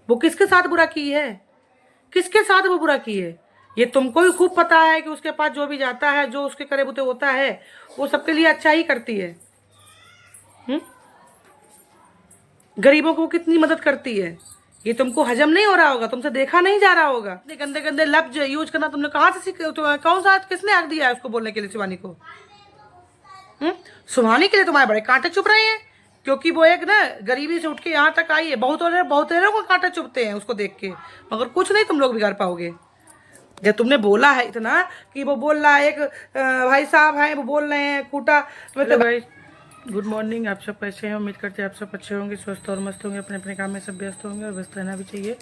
वो किसके साथ बुरा की है? किसके साथ वो बुरा की है? ये तुमको भी खूब पता है कि उसके पास जो भी जाता है, जो उसके करे बुते होता है, वो सबके लिए अच्छा ही करती है। गरीबों को कितनी मदद करती है। ये तुमको हजम नहीं हो रहा होगा, तुमसे देखा नहीं जा रहा होगा। इतने गंदे गंदे लफ्ज यूज करना तुमने कहाँ से सीखे? कौन सा किसने हक दिया है उसको बोलने के लिए शिवानी को? सुहानी के लिए तुम्हारे बड़े कांटे चुभ रहे हैं, क्योंकि वो एक ना गरीबी से उठ के यहाँ तक आई है। बहुत को कांटे चुभते हैं उसको देख के, मगर कुछ नहीं तुम लोग बिगाड़ पाओगे। जब तुमने बोला है इतना कि वो बोल रहा है, एक भाई साहब हैं वो बोल रहे हैं खूटा, मतलब भाई गुड मॉर्निंग, आप सब कैसे हैं? उम्मीद करते हैं आप सब अच्छे होंगे, स्वस्थ और मस्त होंगे, अपने अपने काम में सब व्यस्त होंगे और व्यस्त रहना भी चाहिए।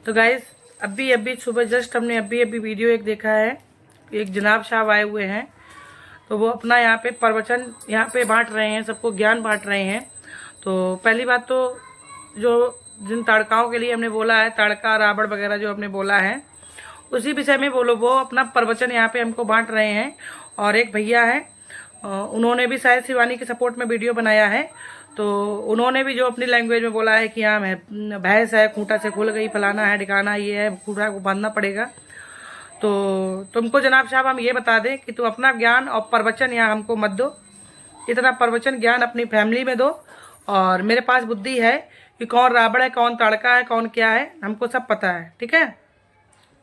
तो गाइज अभी सुबह जस्ट हमने अभी वीडियो एक देखा है, एक जनाब साहब आए हुए हैं, तो वो अपना यहाँ पे प्रवचन यहाँ पे बांट रहे हैं, सबको ज्ञान बांट रहे हैं। तो पहली बात तो जो जिन ताड़काओं के लिए हमने बोला है, ताड़का रावण वगैरह जो हमने बोला है, उसी विषय में बोलो, वो अपना प्रवचन यहाँ पे हमको बांट रहे हैं। और एक भैया है, उन्होंने भी शायद शिवानी के सपोर्ट में वीडियो बनाया है, तो उन्होंने भी जो अपनी लैंग्वेज में बोला है कि हाँ भैंस है, खूंटा से खुल गई, फलाना है, ठिकाना ये है, खूंटा को बांधना पड़ेगा। तो तुमको जनाब साहब हम ये बता दें कि तुम अपना ज्ञान और प्रवचन यहाँ हमको मत दो, इतना प्रवचन ज्ञान अपनी फैमिली में दो। और मेरे पास बुद्धि है कि कौन रावण है, कौन ताड़का है, कौन क्या है, हमको सब पता है, ठीक है?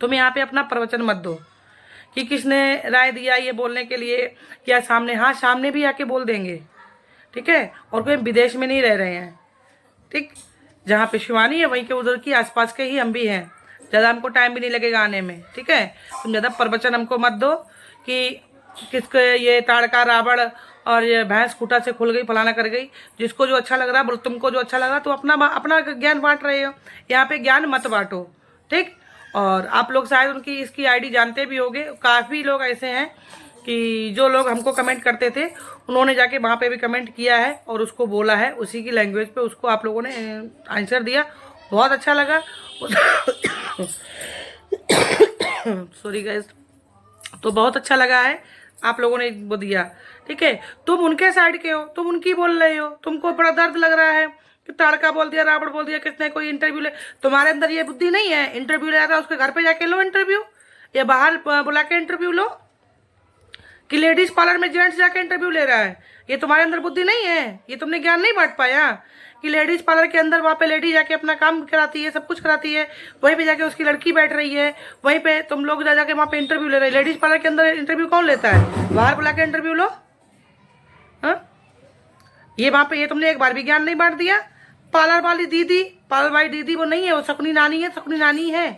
तुम यहाँ पे अपना प्रवचन मत दो कि किसने राय दिया ये बोलने के लिए, क्या सामने, हाँ सामने भी आके बोल देंगे, ठीक है? और कोई विदेश में नहीं रह रहे हैं, ठीक? जहाँ पे शिवानी है वहीं के उधर की आसपास के ही हम भी हैं, ज़्यादा हमको टाइम भी नहीं लगेगा आने में, ठीक है? तुम ज़्यादा प्रवचन हमको मत दो कि किसके ये ताड़का रावण और ये भैंस खूंटा से खुल गई, फलाना कर गई। जिसको जो अच्छा लग रहा है, तुमको जो अच्छा लग रहा है, तो अपना अपना ज्ञान बांट रहे हो, यहाँ पे ज्ञान मत बांटो, ठीक? और आप लोग शायद उनकी इसकी आईडी जानते भी होंगे, काफ़ी लोग ऐसे हैं कि जो लोग हमको कमेंट करते थे, उन्होंने जाके वहाँ पे भी कमेंट किया है और उसको बोला है, उसी की लैंग्वेज पे उसको आप लोगों ने आंसर दिया, बहुत अच्छा लगा। सॉरी गाइस, तो बहुत अच्छा लगा है आप लोगों ने वो दिया, ठीक है? तुम उनके साइड के हो, तुम उनकी बोल रहे हो, तुमको बड़ा दर्द लग रहा है कि ताड़का बोल दिया, रावण बोल दिया, किसने कोई इंटरव्यू ले। तुम्हारे अंदर ये बुद्धि नहीं है, इंटरव्यू ले रहा है उसके घर पे जाके लो इंटरव्यू, या बाहर बुला के इंटरव्यू लो, कि लेडीज पार्लर में जेंट्स जाके इंटरव्यू ले रहा है। ये तुम्हारे अंदर बुद्धि नहीं है, ये तुमने ज्ञान नहीं बांट पाया कि लेडीज पार्लर के अंदर वहाँ पे लेडी जाके अपना काम कराती है, सब कुछ कराती है, वहीं पे जाके उसकी लड़की बैठ रही है, वहीं पे तुम लोग जाके वहाँ पे इंटरव्यू ले रहे हैं। लेडीज पार्लर के अंदर इंटरव्यू कौन लेता है? बाहर बुला के इंटरव्यू लो। हाँ, ये वहाँ पे ये तुमने एक बार भी ज्ञान नहीं बांट दिया। पार्लर वाली दीदी, पार्लर वाली दीदी वो नहीं है, वो शकुनी नानी है, शकुनी नानी है,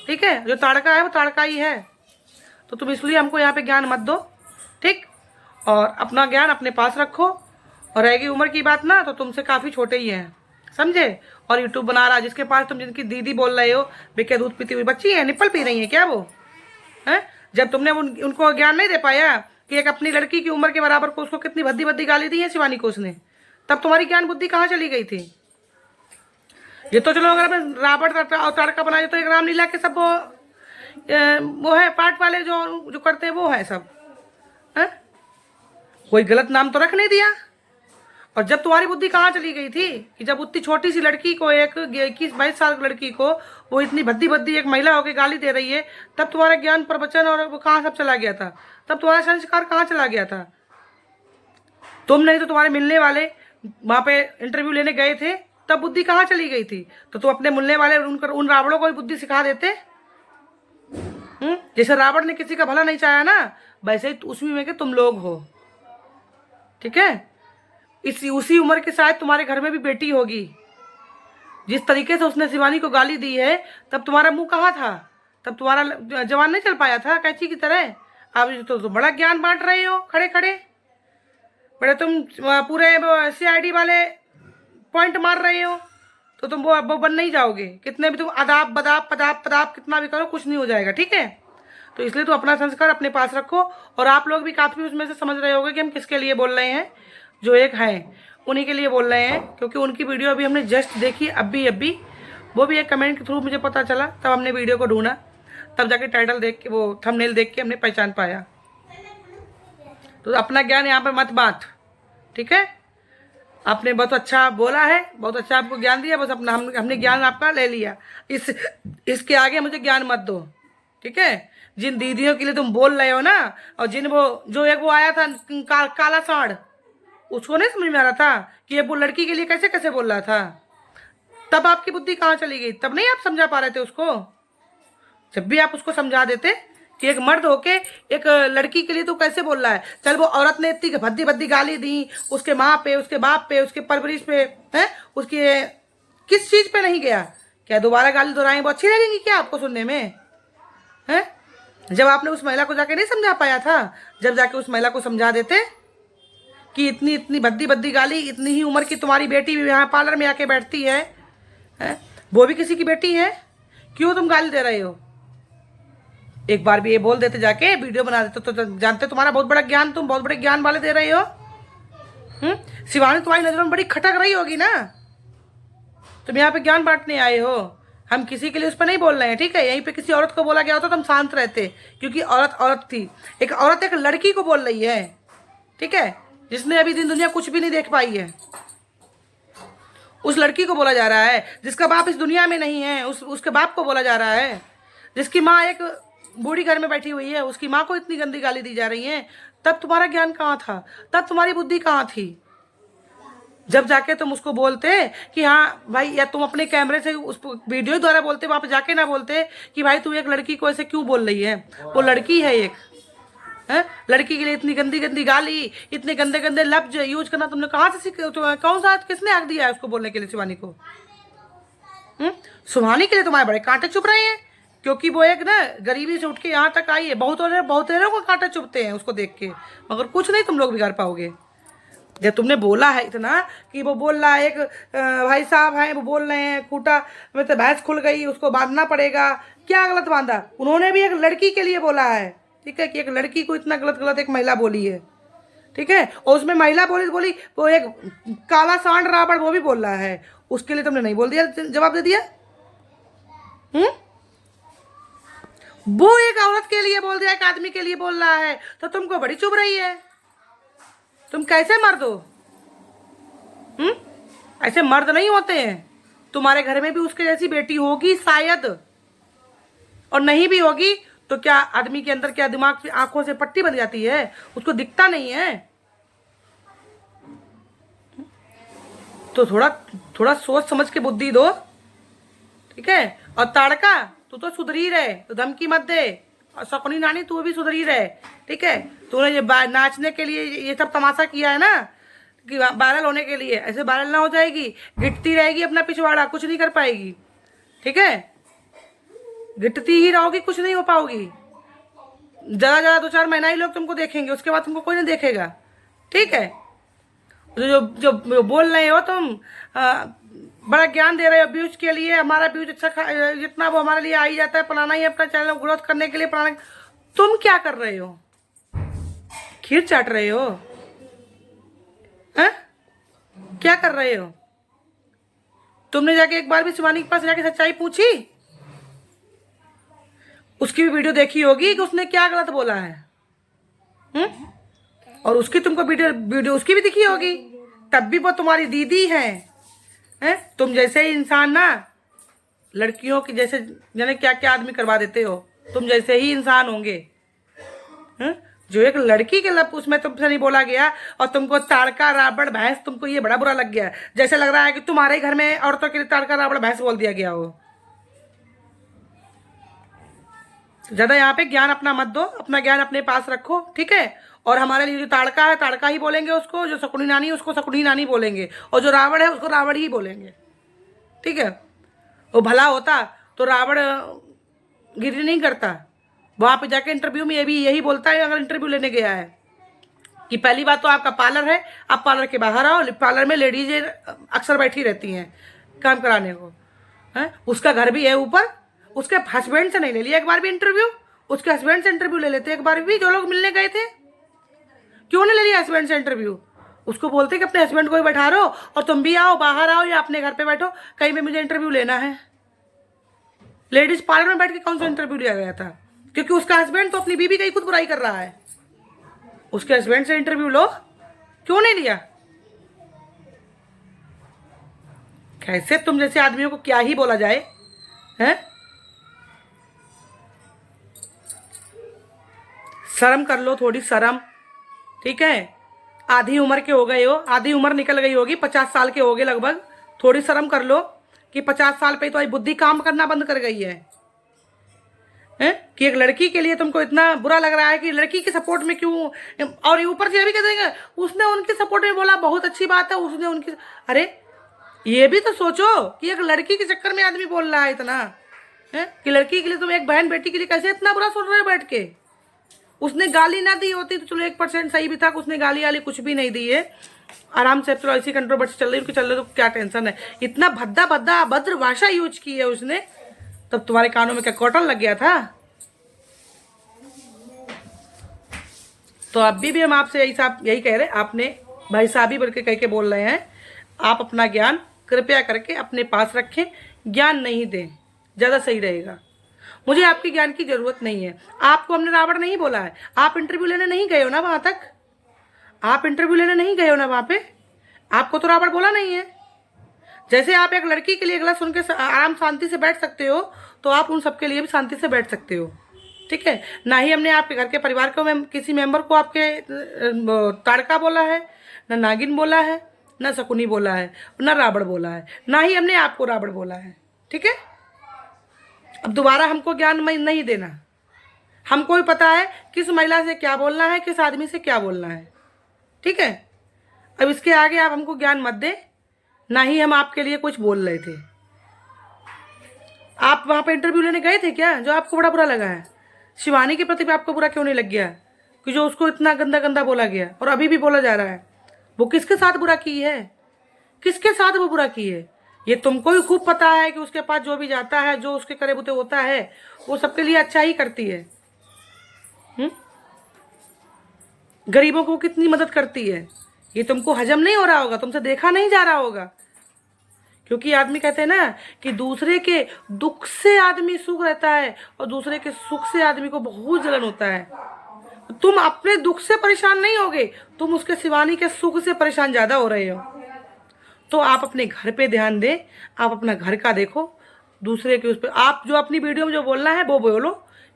ठीक है? जो ताड़का है वो ताड़का ही है। तो तुम इसलिए हमको यहाँ पे ज्ञान मत दो, ठीक? और अपना ज्ञान अपने पास रखो। और रहेगी उम्र की बात ना, तो तुमसे काफ़ी छोटे ही हैं, समझे? और यूट्यूब बना रहा, जिसके पास तुम जिनकी दीदी बोल रहे हो, बेके दूध पीती हुई बच्ची है, निप्पल पी रही है क्या वो? हैं? जब तुमने उनको ज्ञान नहीं दे पाया कि एक अपनी लड़की की उम्र के बराबर को उसको कितनी भद्दी भद्दी गाली दी है शिवानी को उसने, तब तुम्हारी ज्ञान बुद्धि कहाँ चली गई थी? ये तो चलो अगर रावण और ताड़का बनाए तो एक रामलीला के सब वो है पार्ट वाले जो करते हैं वो है सब, है? कोई गलत नाम तो रख नहीं दिया। और जब तुम्हारी बुद्धि कहाँ चली गई थी कि जब उतनी छोटी सी लड़की को, एक 21-22 साल की लड़की को वो इतनी भद्दी भद्दी एक महिला होकर गाली दे रही है, तब तुम्हारा ज्ञान प्रवचन और वो कहाँ सब चला गया था? तब तुम्हारा संस्कार कहाँ चला गया था? तुम नहीं तो तुम्हारे मिलने वाले वहाँ पे इंटरव्यू लेने गए थे, तब बुद्धि कहाँ चली गई थी? तो तुम अपने मिलने वाले उन रावणों को भी बुद्धि सिखा देते। जैसे रावण ने किसी का भला नहीं चाहा ना, वैसे ही उसमें में के तुम लोग हो, ठीक है? उसी उम्र के शायद तुम्हारे घर में भी बेटी होगी। जिस तरीके से उसने शिवानी को गाली दी है, तब तुम्हारा मुंह कहाँ था? तब तुम्हारा जवान नहीं चल पाया था कैची की तरह? आप तो बड़ा ज्ञान बांट रहे हो खड़े खड़े, बड़े तुम पूरे CID वाले पॉइंट मार रहे हो, तो तुम वो बन नहीं जाओगे। कितने भी तुम अदाब बदाब पदाब पदाब कितना भी करो, कुछ नहीं हो जाएगा, ठीक है? तो इसलिए तो अपना संस्कार अपने पास रखो। और आप लोग भी काफ़ी उसमें से समझ रहे होंगे कि हम किसके लिए बोल रहे हैं। जो एक हैं उन्हीं के लिए बोल रहे हैं, क्योंकि उनकी वीडियो अभी हमने जस्ट देखी, अभी वो भी एक कमेंट के थ्रू मुझे पता चला, तब हमने वीडियो को ढूंढा, तब जाके टाइटल देख के, वो थंबनेल देख के हमने पहचान पाया। तो अपना ज्ञान यहाँ पर मत बांट, ठीक है? आपने बहुत अच्छा बोला है, बहुत अच्छा आपको ज्ञान दिया, बस अपना हमने ज्ञान आपका ले लिया। इसके आगे मुझे ज्ञान मत दो, ठीक है। जिन दीदियों के लिए तुम बोल रहे हो ना, और जिन वो जो एक वो आया था काला सांड, उसको नहीं समझ में आ रहा था कि ये वो लड़की के लिए कैसे कैसे बोल रहा था। तब आपकी बुद्धि कहाँ चली गई? तब नहीं आप समझा पा रहे थे उसको? जब भी आप उसको समझा देते कि एक मर्द होके एक लड़की के लिए तो कैसे बोल रहा है। चल वो औरत ने इतनी भद्दी भद्दी गाली दी उसके माँ पे, उसके बाप पे, उसके परवरिश पे, है उसके किस चीज पे नहीं गया? क्या दोबारा गाली दोहराएं वो अच्छी लगेंगी क्या आपको सुनने में? है जब आपने उस महिला को जाके नहीं समझा पाया था, जब जाके उस महिला को समझा देते कि इतनी इतनी भद्दी भद्दी गाली, इतनी ही उम्र की तुम्हारी बेटी भी यहाँ पार्लर में आके बैठती है, वो भी किसी की बेटी है, क्यों तुम गाली दे रहे हो? एक बार भी ये बोल देते, जाके वीडियो बना देते तो जानते तुम्हारा बहुत बड़ा ज्ञान, तुम बहुत बड़े ज्ञान वाले दे रहे हो। शिवानी तुम्हारी नजरों में बड़ी खटक रही होगी ना, तुम यहाँ पे ज्ञान बांटने आए हो। हम किसी के लिए उस पर नहीं बोल रहे हैं, ठीक है। यहीं पे किसी औरत को बोला गया होता तो हम शांत रहते, क्योंकि औरत औरत थी। एक औरत एक लड़की को बोल रही है, ठीक है, जिसने अभी दिन दुनिया कुछ भी नहीं देख पाई है। उस लड़की को बोला जा रहा है जिसका बाप इस दुनिया में नहीं है, उसके बाप को बोला जा रहा है। जिसकी माँ एक बूढ़ी घर में बैठी हुई है, उसकी माँ को इतनी गंदी गाली दी जा रही है। तब तुम्हारा ज्ञान कहाँ था? तब तुम्हारी बुद्धि कहाँ थी? जब जाके तुम उसको बोलते कि हाँ भाई, या तुम अपने कैमरे से उस वीडियो द्वारा बोलते, वहां पे जाके ना बोलते कि भाई तू एक लड़की को ऐसे क्यों बोल रही है, वो लड़की है एक, है लड़की के लिए इतनी गंदी गंदी गाली, इतने गंदे गंदे लफ्ज यूज करना तुमने कहाँ से सीखे? कौन सा किसने हक दिया है उसको बोलने के लिए शिवानी को? शिवानी के लिए तुम्हारे बड़े कांटे चुभ रहे हैं, क्योंकि वो एक ना गरीबी से उठ के यहाँ तक आई है। बहुत को कांटे चुभते हैं उसको देख के, मगर कुछ नहीं तुम लोग बिगाड़ पाओगे। जब तुमने बोला है इतना कि वो बोल रहा है, एक भाई साहब हैं वो बोल रहे हैं खूटा में तो भैंस खुल गई, उसको बांधना पड़ेगा। क्या गलत बांधा? उन्होंने भी एक लड़की के लिए बोला है, ठीक है, कि एक लड़की को इतना गलत गलत एक महिला बोली है, ठीक है। और उसमें महिला बोली वो एक काला सांड रावण वो भी बोल रहा है, उसके लिए तुमने नहीं बोल दिया, जवाब दे दिया। वो एक औरत के लिए बोल दिया, एक आदमी के लिए बोल रहा है, तो तुमको बड़ी चुभ रही है। तुम कैसे मर्द हो? ऐसे मर्द नहीं होते हैं। तुम्हारे घर में भी उसके जैसी बेटी होगी शायद, और नहीं भी होगी तो क्या आदमी के अंदर क्या दिमाग से आंखों से पट्टी बन जाती है, उसको दिखता नहीं है? तो थोड़ा थोड़ा सोच समझ के बुद्धि दो, ठीक है। और ताड़का तू तो सुधरी रहे, तो धमकी मत दे। और शकुनी नानी तू भी सुधरी रहे, ठीक है। तूने ये नाचने के लिए ये सब तमाशा किया है ना, कि वायरल होने के लिए, ऐसे वायरल ना हो जाएगी, गिटती रहेगी अपना पिछवाड़ा, कुछ नहीं कर पाएगी, ठीक है। गिटती ही रहोगी, कुछ नहीं हो पाओगी। ज्यादा 2-4 महीना ही लोग तुमको देखेंगे, उसके बाद तुमको कोई नहीं देखेगा, ठीक है। जो जो जो बोल रहे हो तुम, बड़ा ज्ञान दे रहे हो व्यूज के लिए, हमारा व्यूज अच्छा जितना वो हमारे लिए आ ही जाता है, फलाना ही अपना चैनल ग्रोथ करने के लिए फलाना। तुम क्या कर रहे हो? खीर चाट रहे हो? हैं? क्या कर रहे हो? तुमने जाके एक बार भी शिवानी के पास जाके सच्चाई पूछी? उसकी भी वीडियो देखी होगी कि उसने क्या गलत बोला है, और उसकी तुमको वीडियो उसकी भी दिखी होगी, तब भी वो तुम्हारी दीदी है। तुम जैसे ही इंसान ना, लड़कियों की जैसे जाने क्या क्या आदमी करवा देते हो, तुम जैसे ही इंसान होंगे। जो एक लड़की के लप उसमें तुमसे नहीं बोला गया, और तुमको ताड़का रावण भैंस, तुमको ये बड़ा बुरा लग गया, जैसे लग रहा है कि तुम्हारे घर में औरतों के लिए ताड़का रावण भैंस बोल दिया गया हो। ज्यादा यहाँ पे ज्ञान अपना मत दो, अपना ज्ञान अपने पास रखो, ठीक है। और हमारे लिए जो ताड़का है ताड़का ही बोलेंगे उसको, जो शकुनी नानी है उसको शकुनी नानी बोलेंगे, और जो रावण है उसको रावण ही बोलेंगे, ठीक है। वो भला होता तो रावण गिरी नहीं करता। वहां पे जाके इंटरव्यू में ये भी यही बोलता है, अगर इंटरव्यू लेने गया है, कि पहली बात तो आपका पार्लर है, आप पार्लर के बाहर आओ, पार्लर में लेडीज अक्सर बैठी रहती हैं काम कराने को, है। उसका घर भी है ऊपर, उसके हस्बैंड से नहीं ले लिया एक बार भी इंटरव्यू, उसके हस्बैंड से इंटरव्यू ले लेते एक बार भी, जो लोग मिलने गए थे। क्यों नहीं ले लिया हस्बैंड से इंटरव्यू? उसको बोलते कि अपने हस्बैंड को ही बैठा रहो, और तुम भी आओ, बाहर आओ, या अपने घर पे बैठो, कहीं भी मुझे इंटरव्यू लेना है। लेडीज पार्लर में बैठ के कौन सा इंटरव्यू लिया गया था? क्योंकि उसका हस्बैंड तो अपनी बीवी का ही खुद बुराई कर रहा है। उसके हस्बैंड से इंटरव्यू लो, क्यों नहीं लिया? कैसे तुम जैसे आदमियों को क्या ही बोला जाए, हैं? शर्म कर लो, थोड़ी शर्म, ठीक है? आधी उम्र के हो गए हो, आधी उम्र निकल गई होगी, 50 साल के हो गए लगभग। थोड़ी शर्म कर लो कि 50 साल पे तो आई बुद्धि काम करना बंद कर गई है, हैं? कि एक लड़की के लिए तुमको इतना बुरा लग रहा है कि लड़की के सपोर्ट में क्यों, और ऊपर से ये भी कह देंगे उसने उनके सपोर्ट में बोला, बहुत अच्छी बात है उसने उनकी। अरे ये भी तो सोचो कि एक लड़की के चक्कर में आदमी बोल रहा है इतना, है कि लड़की के लिए तुम एक बहन बेटी के लिए कैसे इतना बुरा सुन रहे हो बैठ के। उसने गाली ना दी होती तो चलो 1% सही भी था, उसने गाली वाली कुछ भी नहीं दी है, आराम से चलो ऐसी कंट्रोवर्सी चल रही उनकी चल रही तो क्या टेंशन है। इतना भद्दा भद्दा अभद्र भाषा यूज की है उसने, तब तुम्हारे कानों में क्या कॉटन लग गया था? तो अभी भी हम आपसे यही कह रहे हैं, आपने भाई साहब ही बल्कि कह के बोल रहे हैं, आप अपना ज्ञान कृपया करके अपने पास रखें, ज्ञान नहीं दें, ज़्यादा सही रहेगा। मुझे आपके ज्ञान की ज़रूरत नहीं है। आपको हमने रावण नहीं बोला है, आप इंटरव्यू लेने नहीं गए हो ना वहाँ तक, आप इंटरव्यू लेने नहीं गए हो ना वहाँ पे, आपको तो रावण बोला नहीं है। जैसे आप एक लड़की के लिए अगला सुन के आराम शांति से बैठ सकते हो, तो आप उन सबके लिए भी शांति से बैठ सकते हो, ठीक है? ना ही हमने आपके घर के परिवार को किसी मेंबर को आपके ताड़का बोला है, ना नागिन बोला है, ना शकुनी बोला है, ना रावण बोला है, ना ही हमने आपको रावण बोला है, ठीक है? अब दोबारा हमको ज्ञान नहीं देना, हमको भी पता है किस महिला से क्या बोलना है, किस आदमी से क्या बोलना है, ठीक है? अब इसके आगे आप हमको ज्ञान मत दें, ना ही हम आपके लिए कुछ बोल रहे थे। आप वहाँ पे इंटरव्यू लेने गए थे क्या, जो आपको बड़ा बुरा लगा है? शिवानी के प्रति भी आपको बुरा क्यों नहीं लग गया कि जो उसको इतना गंदा गंदा बोला गया और अभी भी बोला जा रहा है? वो किसके साथ बुरा की है, किसके साथ वो बुरा की है? ये तुमको भी खूब पता है कि उसके पास जो भी जाता है, जो उसके करे बुते होता है, वो सबके लिए अच्छा ही करती है। गरीबों को कितनी मदद करती है, ये तुमको हजम नहीं हो रहा होगा, तुमसे देखा नहीं जा रहा होगा। क्योंकि आदमी कहते हैं ना कि दूसरे के दुख से आदमी सुख रहता है और दूसरे के सुख से आदमी को बहुत जलन होता है। तुम अपने दुख से परेशान नहीं होगे, तुम उसके शिवानी के सुख से परेशान ज़्यादा हो रहे हो। तो आप अपने घर पे ध्यान दें, आप अपना घर का देखो, दूसरे के उस पर आप जो अपनी वीडियो में जो बोलना है वो बोलो,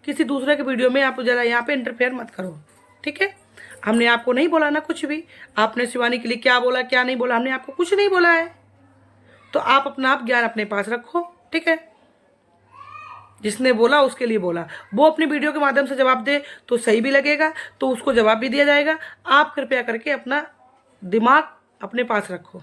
किसी दूसरे के वीडियो में आप जरा यहाँ पे इंटरफेयर मत करो, ठीक है? हमने आपको नहीं बोला ना कुछ भी, आपने शिवानी के लिए क्या बोला क्या नहीं बोला, हमने आपको कुछ नहीं बोला है। तो आप अपना आप ज्ञान अपने पास रखो, ठीक है? जिसने बोला उसके लिए बोला, वो अपनी वीडियो के माध्यम से जवाब दे तो सही भी लगेगा, तो उसको जवाब भी दिया जाएगा। आप कृपया करके अपना दिमाग अपने पास रखो।